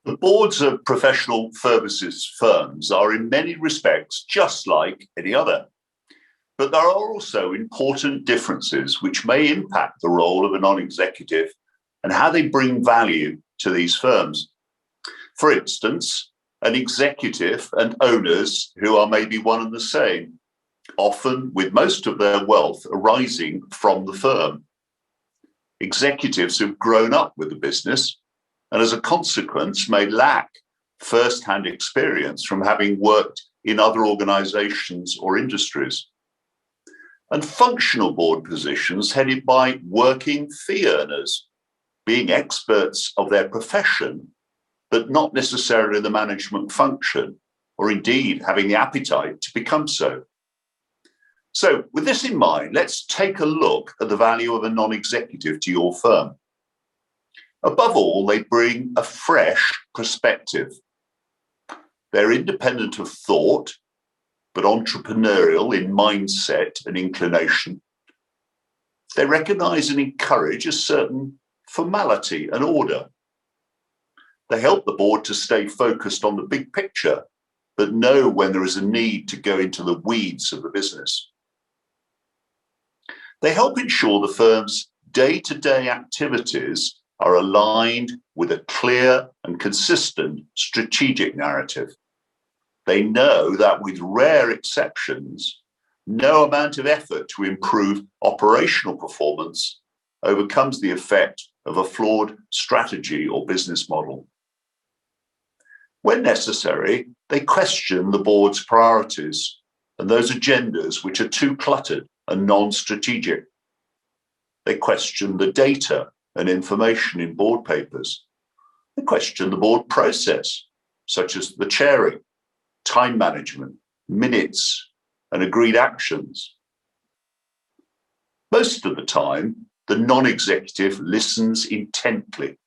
The boards of professional services firms are in many respects just like any other. But there are also important differences which may impact the role of a non-executive and how they bring value to these firms. For instance, an executive and owners who are maybe one and the same, often with most of their wealth arising from the firm. Executives who've grown up with the business and as a consequence may lack first-hand experience from having worked in other organizations or industries. And functional board positions headed by working fee earners, being experts of their profession, but not necessarily the management function, or indeed having the appetite to become so. So with this in mind, let's take a look at the value of a non-executive to your firm. Above all, they bring a fresh perspective. They're independent of thought, but entrepreneurial in mindset and inclination. They recognize and encourage a certain formality and order. They help the board to stay focused on the big picture, but know when there is a need to go into the weeds of the business. They help ensure the firm's day-to-day activities are aligned with a clear and consistent strategic narrative. They know that with rare exceptions, no amount of effort to improve operational performance overcomes the effect of a flawed strategy or business model. When necessary, they question the board's priorities and those agendas which are too cluttered and non-strategic. They question the data and information in board papers. They question the board process, such as the chairing, time management, minutes, and agreed actions. Most of the time, the non-executive listens intently,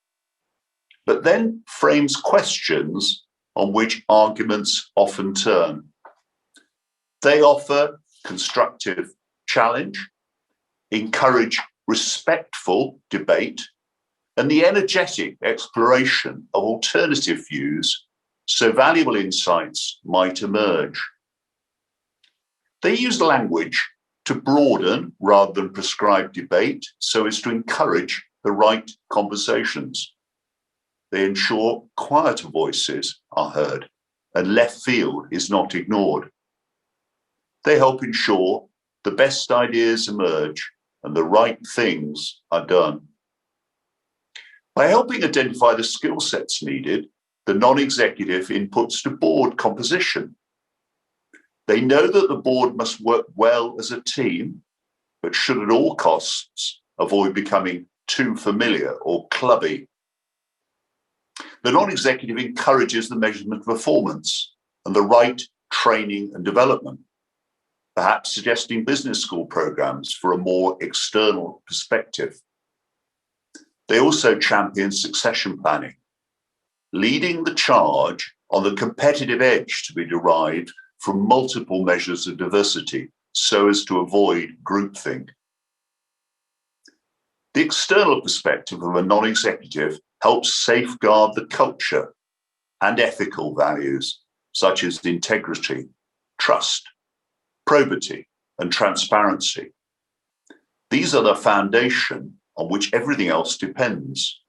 but then frames questions on which arguments often turn. They offer constructive challenge, encourage respectful debate, and the energetic exploration of alternative views so valuable insights might emerge. They use language to broaden rather than prescribe debate so as to encourage the right conversations. They ensure quieter voices are heard and left field is not ignored. They help ensure the best ideas emerge and the right things are done. By helping identify the skill sets needed, the non-executive inputs to board composition. They know that the board must work well as a team, but should at all costs avoid becoming too familiar or clubby. The non-executive encourages the measurement of performance and the right training and development, perhaps suggesting business school programs for a more external perspective. They also champion succession planning, leading the charge on the competitive edge to be derived from multiple measures of diversity so as to avoid groupthink. The external perspective of a non-executive helps safeguard the culture and ethical values such as integrity, trust, probity, and transparency. These are the foundation on which everything else depends,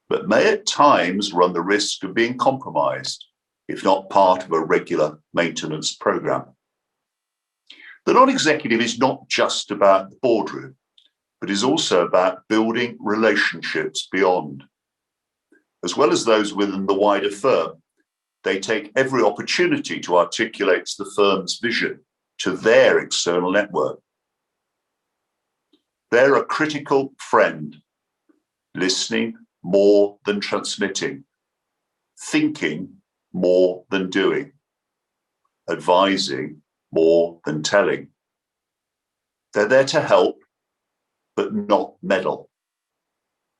but may at times run the risk of being compromised, if not part of a regular maintenance program. The non-executive is not just about the boardroom, but is also about building relationships beyond. As well as those within the wider firm, they take every opportunity to articulate the firm's vision to their external network. They're a critical friend, listening more than transmitting, thinking more than doing, advising more than telling. They're there to help, but not meddle.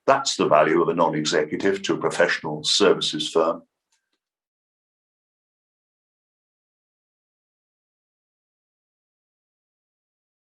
That's the value of a non-executive to a professional services firm.